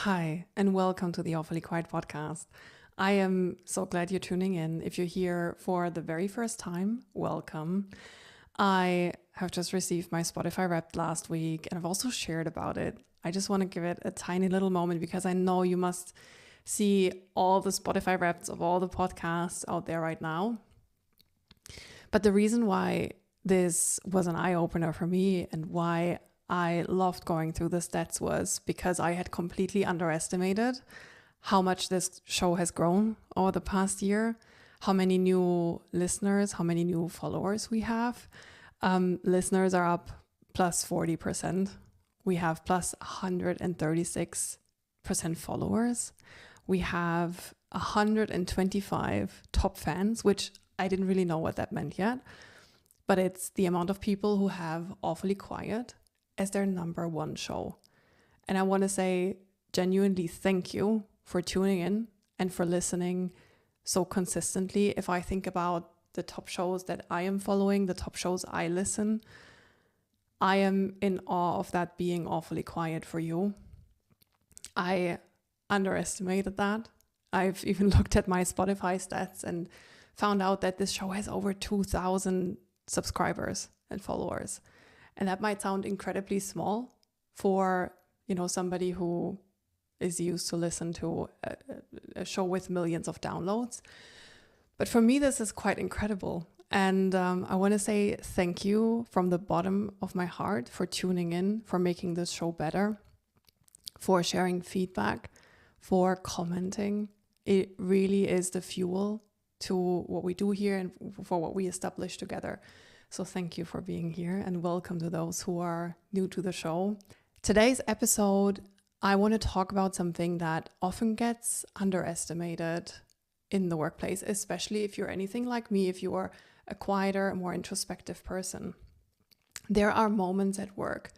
Hi, and welcome to the Awfully Quiet podcast. I am so glad you're tuning in. If you're here for the very first time, welcome. I have just received my Spotify Wrapped last week, and I've also shared about it. I just want to give it a tiny little moment because I know you must see all the Spotify Wrapped of all the podcasts out there right now. But the reason why this was an eye-opener for me and why I loved going through the stats was because I had completely underestimated how much this show has grown over the past year, how many new listeners, how many new followers we have. Listeners are up plus 40%. We have plus 136% followers. We have 125 top fans, which I didn't really know what that meant yet. But it's the amount of people who have Awfully Quiet as their number one show. And I want to say genuinely thank you for tuning in and for listening so consistently. If I think about the top shows that I am following, the top shows I listen, I am in awe of that being Awfully Quiet for you. I underestimated that. I've even looked at my Spotify stats and found out that this show has over 2,000 subscribers and followers. And that might sound incredibly small for, somebody who is used to listen to a show with millions of downloads. But for me, this is quite incredible. And I want to say thank you from the bottom of my heart for tuning in, for making this show better, for sharing feedback, for commenting. It really is the fuel to what we do here and for what we establish together. So thank you for being here and welcome to those who are new to the show. Today's episode, I want to talk about something that often gets underestimated in the workplace, especially if you're anything like me, if you are a quieter, more introspective person. There are moments at work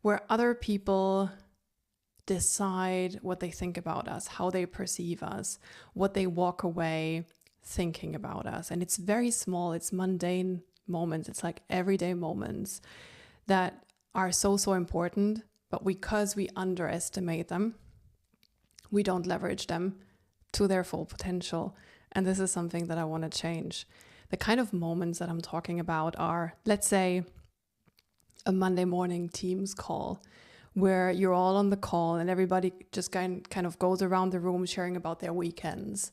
where other people decide what they think about us, how they perceive us, what they walk away thinking about us. And it's very small, it's mundane moments, it's like everyday moments that are so important, but because we underestimate them, we don't leverage them to their full potential. And this is something that I want to change. The kind of moments that I'm talking about are, let's say, a Monday morning Teams call where you're all on the call and everybody just kind of goes around the room sharing about their weekends.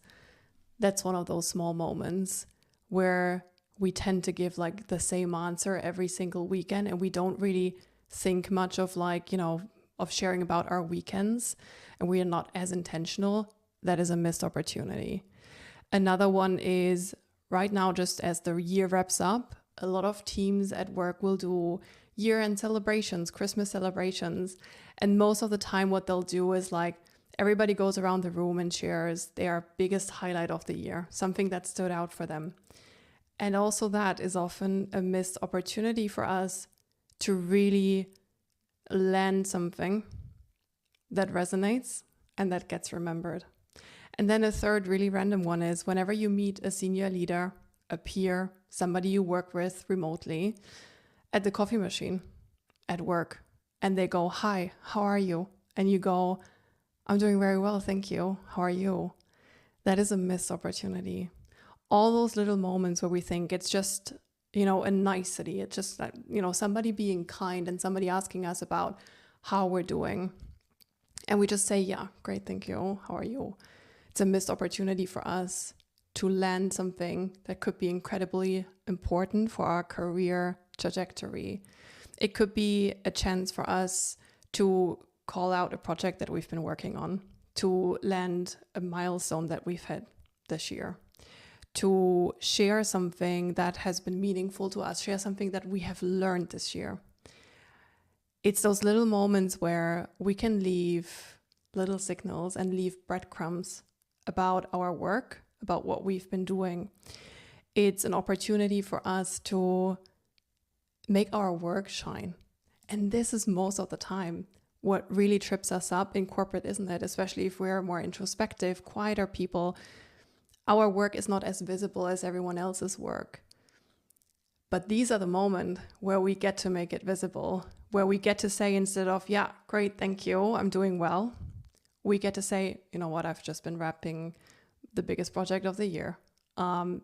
That's one of those small moments where we tend to give like the same answer every single weekend and we don't really think much of of sharing about our weekends, and we are not as intentional. That is a missed opportunity. Another one is right now, just as the year wraps up, a lot of teams at work will do year-end celebrations, Christmas celebrations. And most of the time what they'll do is everybody goes around the room and shares their biggest highlight of the year, something that stood out for them. And also that is often a missed opportunity for us to really land something that resonates and that gets remembered. And then a third really random one is whenever you meet a senior leader, a peer, somebody you work with remotely at the coffee machine at work, and they go, "Hi, how are you?" And you go, "I'm doing very well, thank you. How are you?" That is a missed opportunity. All those little moments where we think it's just, a nicety. It's just that, somebody being kind and somebody asking us about how we're doing. And we just say, "Yeah, great, thank you. How are you?" It's a missed opportunity for us to land something that could be incredibly important for our career trajectory. It could be a chance for us to call out a project that we've been working on, to land a milestone that we've had this year, to share something that has been meaningful to us, share something that we have learned this year. It's those little moments where we can leave little signals and leave breadcrumbs about our work, about what we've been doing. It's an opportunity for us to make our work shine. And this is most of the time what really trips us up in corporate, isn't it? Especially if we're more introspective, quieter people. Our work is not as visible as everyone else's work. But these are the moments where we get to make it visible, where we get to say instead of, "Yeah, great, thank you, I'm doing well," we get to say, you know what, I've just been wrapping the biggest project of the year.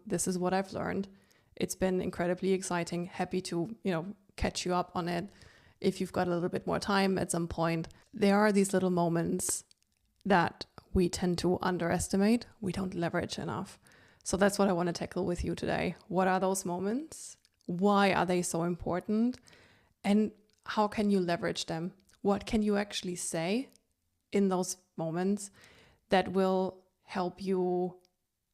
This is what I've learned. It's been incredibly exciting. Happy to, catch you up on it if you've got a little bit more time at some point. There are these little moments that we tend to underestimate. We don't leverage enough. So that's what I want to tackle with you today. What are those moments? Why are they so important? And how can you leverage them? What can you actually say in those moments that will help you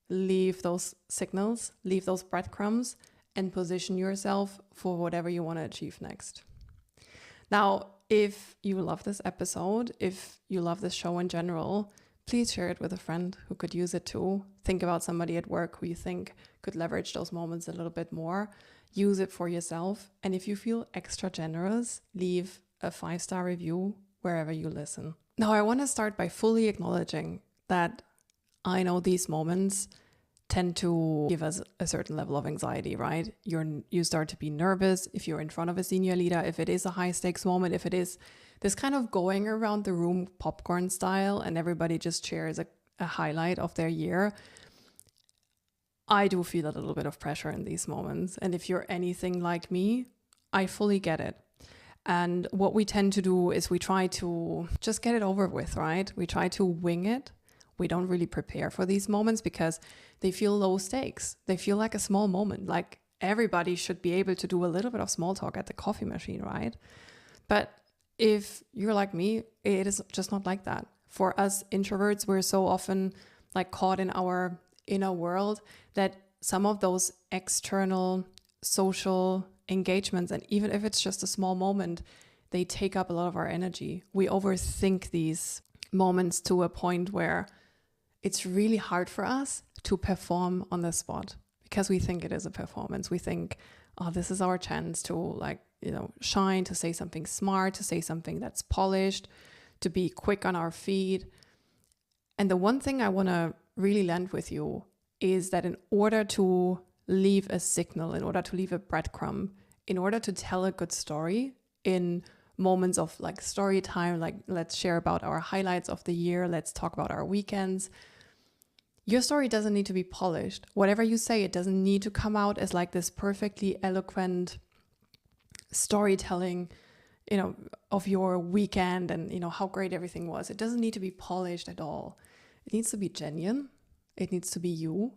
leave those signals, leave those breadcrumbs, and position yourself for whatever you want to achieve next? Now, if you love this episode, if you love this show in general, please share it with a friend who could use it too. Think about somebody at work who you think could leverage those moments a little bit more. Use it for yourself. And if you feel extra generous, leave a 5-star review wherever you listen. Now, I want to start by fully acknowledging that I know these moments tend to give us a certain level of anxiety, right? You start to be nervous if you're in front of a senior leader, if it is a high stakes moment, if it is this kind of going around the room popcorn style and everybody just shares a highlight of their year. I do feel a little bit of pressure in these moments. And if you're anything like me, I fully get it. And what we tend to do is we try to just get it over with, right? We try to wing it. We don't really prepare for these moments because they feel low stakes. They feel like a small moment. Like everybody should be able to do a little bit of small talk at the coffee machine, right? But if you're like me, it is just not like that. For us introverts, we're so often like caught in our inner world that some of those external social engagements, and even if it's just a small moment, they take up a lot of our energy. We overthink these moments to a point where it's really hard for us to perform on the spot because we think it is a performance. We think, oh, this is our chance to shine, to say something smart, to say something that's polished, to be quick on our feet. And the one thing I want to really land with you is that in order to leave a signal, in order to leave a breadcrumb, in order to tell a good story in moments of like story time, like let's share about our highlights of the year, let's talk about our weekends. Your story doesn't need to be polished. Whatever you say, it doesn't need to come out as like this perfectly eloquent storytelling, of your weekend and, how great everything was. It doesn't need to be polished at all. It needs to be genuine. It needs to be you.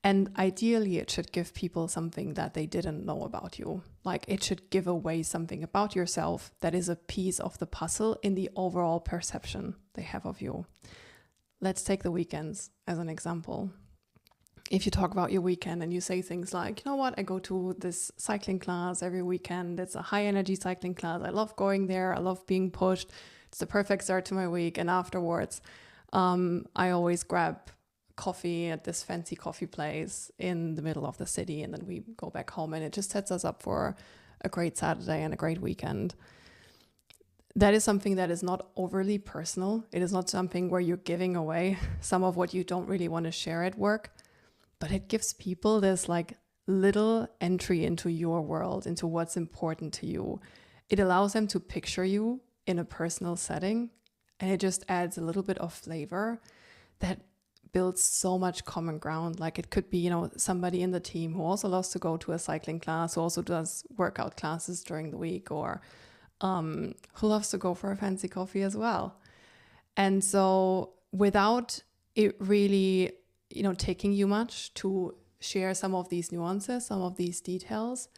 And ideally, it should give people something that they didn't know about you. Like it should give away something about yourself that is a piece of the puzzle in the overall perception they have of you. Let's take the weekends as an example. If you talk about your weekend and you say things like, you know what, I go to this cycling class every weekend. It's a high energy cycling class. I love going there. I love being pushed. It's the perfect start to my week. And afterwards, I always grab coffee at this fancy coffee place in the middle of the city, and then we go back home, and it just sets us up for a great Saturday and a great weekend. That is something that is not overly personal. It is not something where you're giving away some of what you don't really want to share at work, but it gives people this like little entry into your world, into what's important to you. It allows them to picture you in a personal setting, and it just adds a little bit of flavor that builds so much common ground. Like it could be, somebody in the team who also loves to go to a cycling class, who also does workout classes during the week, or who loves to go for a fancy coffee as well. And so without it really, taking you much to share some of these nuances, some of these details,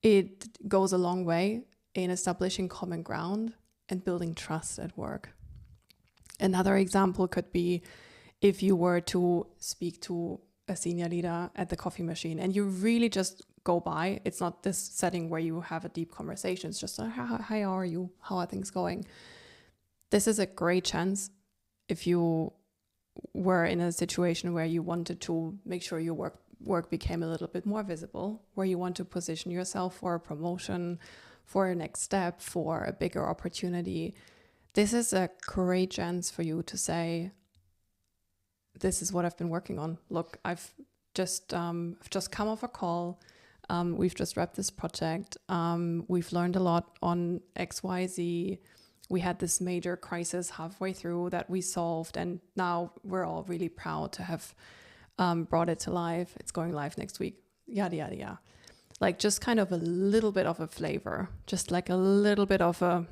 it goes a long way in establishing common ground and building trust at work. Another example could be if you were to speak to a senior leader at the coffee machine and you really just go by. It's not this setting where you have a deep conversation. It's just, hi, how are you? How are things going? This is a great chance if you were in a situation where you wanted to make sure your work became a little bit more visible, where you want to position yourself for a promotion, for a next step, for a bigger opportunity. This is a great chance for you to say, this is what I've been working on. Look, I've just come off a call. We've just wrapped this project. We've learned a lot on XYZ. we had this major crisis halfway through that we solved, and now we're all really proud to have brought it to life. It's going live next week, yada, yada, yada. Like just kind of a little bit of a flavor, just like a little bit of a,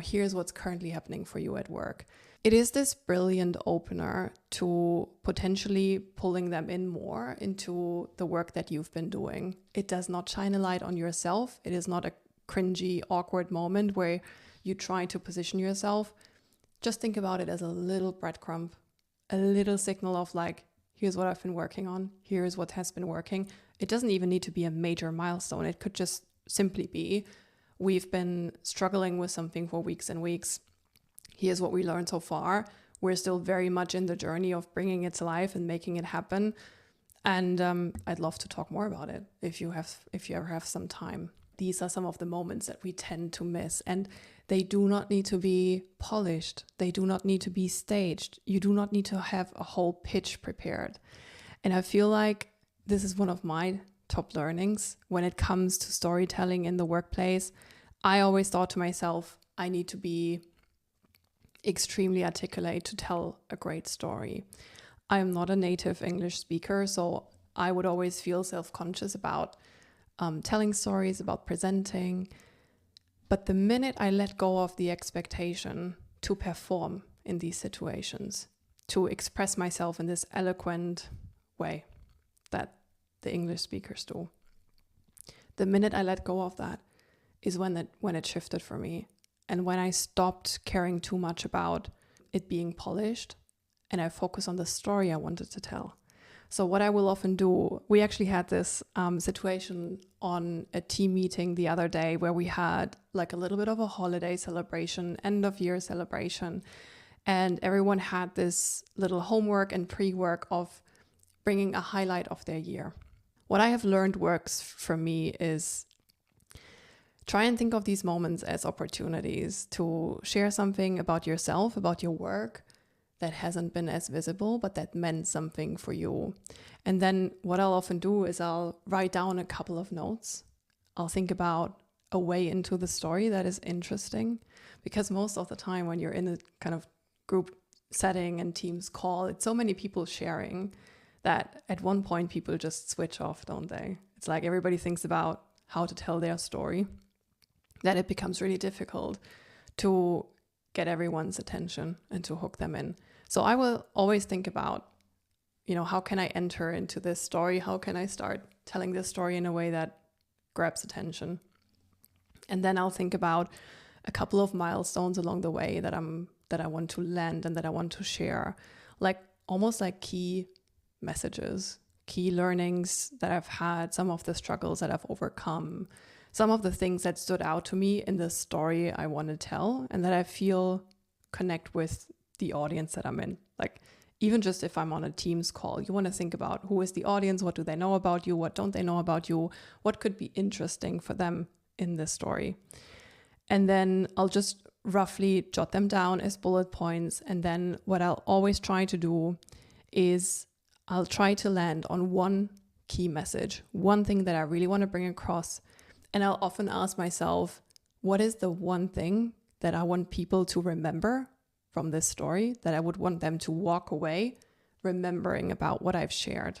here's what's currently happening for you at work. It is this brilliant opener to potentially pulling them in more into the work that you've been doing. It does not shine a light on yourself. It is not a cringy, awkward moment where you try to position yourself. Just think about it as a little breadcrumb, a little signal of like, here's what I've been working on. Here's what has been working. It doesn't even need to be a major milestone. It could just simply be, we've been struggling with something for weeks and weeks. Here's what we learned so far. We're still very much in the journey of bringing it to life and making it happen. And I'd love to talk more about it if you ever have some time. These are some of the moments that we tend to miss, and they do not need to be polished. They do not need to be staged. You do not need to have a whole pitch prepared. And I feel like this is one of my top learnings when it comes to storytelling in the workplace. I always thought to myself, I need to be extremely articulate to tell a great story. I am not a native English speaker, so I would always feel self-conscious about telling stories, about presenting. But the minute I let go of the expectation to perform in these situations, to express myself in this eloquent way that the English speakers do, the minute I let go of that is when it shifted for me. And when I stopped caring too much about it being polished and I focus on the story I wanted to tell. So what I will often do, we actually had this situation on a team meeting the other day where we had like a little bit of a holiday celebration, end of year celebration. And everyone had this little homework and pre-work of bringing a highlight of their year. What I have learned works for me is try and think of these moments as opportunities to share something about yourself, about your work that hasn't been as visible, but that meant something for you. And then what I'll often do is I'll write down a couple of notes. I'll think about a way into the story that is interesting, because most of the time when you're in a kind of group setting and Teams call, it's so many people sharing that at one point people just switch off, don't they? It's like everybody thinks about how to tell their story, that it becomes really difficult to get everyone's attention and to hook them in. So I will always think about, how can I enter into this story? How can I start telling this story in a way that grabs attention? And then I'll think about a couple of milestones along the way that I want to land and that I want to share, like almost like key messages, key learnings that I've had, some of the struggles that I've overcome, some of the things that stood out to me in the story I want to tell and that I feel connect with the audience that I'm in. Like even just if I'm on a Teams call, you want to think about who is the audience, what do they know about you, what don't they know about you, what could be interesting for them in this story. And then I'll just roughly jot them down as bullet points. And then what I'll always try to do is I'll try to land on one key message, one thing that I really want to bring across. And I'll often ask myself, what is the one thing that I want people to remember from this story, that I would want them to walk away remembering about what I've shared?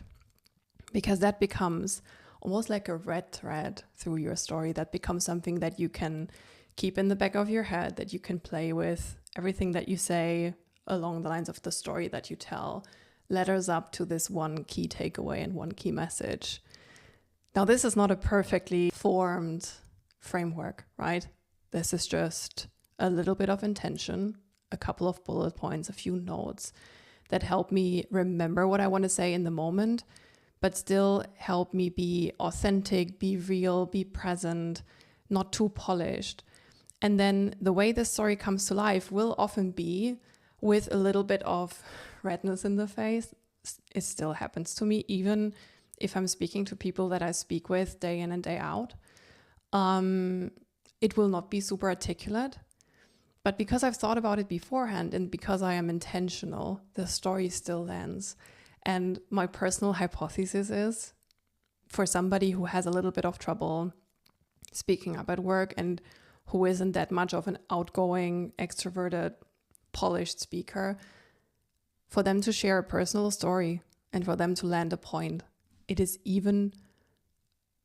Because that becomes almost like a red thread through your story. That becomes something that you can keep in the back of your head, that you can play with. Everything that you say along the lines of the story that you tell ladders up to this one key takeaway and one key message. Now, this is not a perfectly formed framework, right? This is just a little bit of intention, a couple of bullet points, a few notes that help me remember what I want to say in the moment, but still help me be authentic, be real, be present, not too polished. And then the way this story comes to life will often be with a little bit of redness in the face. It still happens to me, even if I'm speaking to people that I speak with day in and day out. It will not be super articulate, but because I've thought about it beforehand and because I am intentional, the story still lands. And my personal hypothesis is, for somebody who has a little bit of trouble speaking up at work and who isn't that much of an outgoing, extroverted, polished speaker, for them to share a personal story and for them to land a point, it is even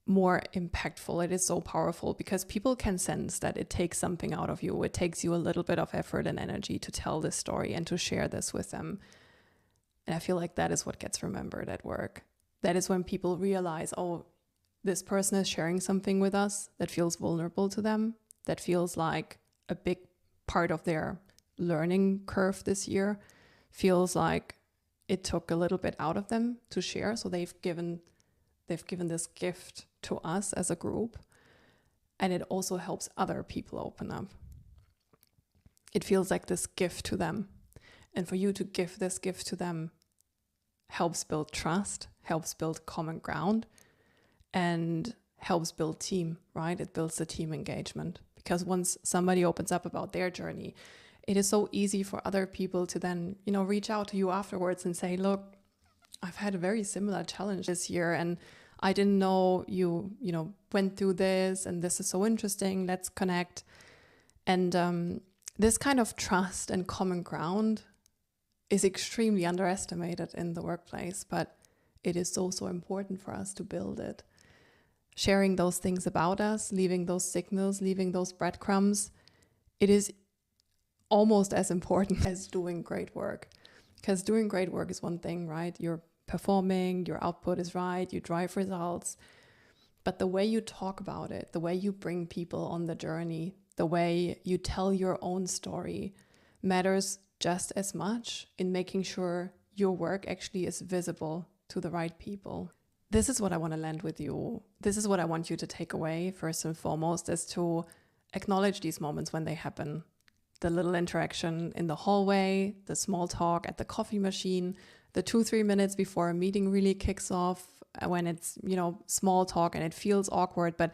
more impactful. It is so powerful because people can sense that it takes something out of you. It takes you a little bit of effort and energy to tell this story and to share this with them. And I feel like that is what gets remembered at work. That is when people realize, oh, this person is sharing something with us that feels vulnerable to them, that feels like a big part of their learning curve this year, feels like it took a little bit out of them to share. So they've given this gift to us as a group, and it also helps other people open up. It feels like this gift to them. And for you to give this gift to them helps build trust, helps build common ground, and helps build team, right? It builds the team engagement. Because once somebody opens up about their journey, it is so easy for other people to then, reach out to you afterwards and say, look, I've had a very similar challenge this year, and I didn't know you went through this, and this is so interesting. Let's connect. And this kind of trust and common ground is extremely underestimated in the workplace, but it is so important for us to build it. Sharing those things about us, leaving those signals, leaving those breadcrumbs, it is almost as important as doing great work. Because doing great work is one thing, right? You're performing, your output is right, you drive results. But the way you talk about it, the way you bring people on the journey, the way you tell your own story matters just as much in making sure your work actually is visible to the right people. This is what I want to land with you. This is what I want you to take away first and foremost, is to acknowledge these moments when they happen. The little interaction in the hallway, the small talk at the coffee machine, the 2-3 minutes before a meeting really kicks off, when it's, small talk and it feels awkward, but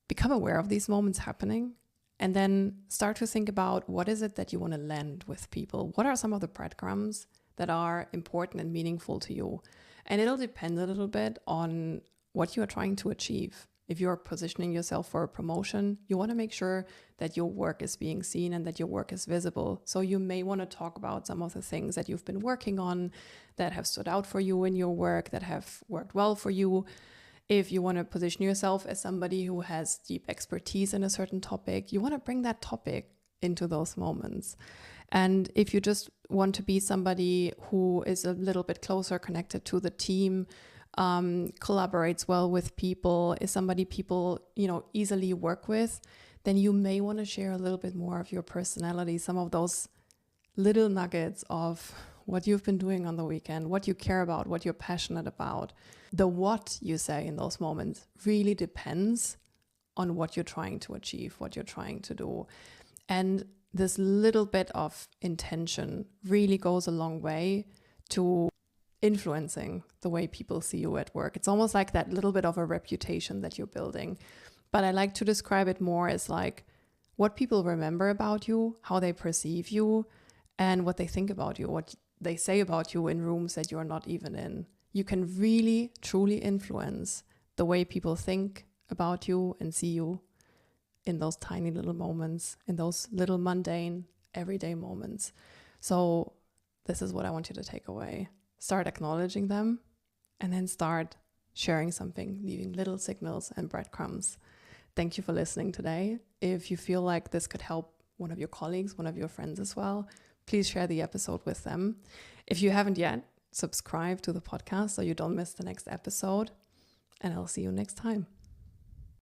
become aware of these moments happening and then start to think about what is it that you want to land with people? What are some of the breadcrumbs that are important and meaningful to you? And it'll depend a little bit on what you are trying to achieve. If you're positioning yourself for a promotion, you want to make sure that your work is being seen and that your work is visible. So you may want to talk about some of the things that you've been working on that have stood out for you in your work, that have worked well for you. If you want to position yourself as somebody who has deep expertise in a certain topic, you want to bring that topic into those moments. And if you just want to be somebody who is a little bit closer connected to the team, collaborates well with people, is somebody people, easily work with, then you may want to share a little bit more of your personality, some of those little nuggets of what you've been doing on the weekend, what you care about, what you're passionate about. The what you say in those moments really depends on what you're trying to achieve, what you're trying to do. And this little bit of intention really goes a long way to influencing the way people see you at work. It's almost like that little bit of a reputation that you're building. But I like to describe it more as like what people remember about you, how they perceive you, and what they think about you, what they say about you in rooms that you're not even in. You can really, truly influence the way people think about you and see you in those tiny little moments, in those little mundane, everyday moments. So this is what I want you to take away. Start acknowledging them and then start sharing something, leaving little signals and breadcrumbs. Thank you for listening today. If you feel like this could help one of your colleagues, one of your friends as well, please share the episode with them. If you haven't yet, subscribe to the podcast so you don't miss the next episode. And I'll see you next time.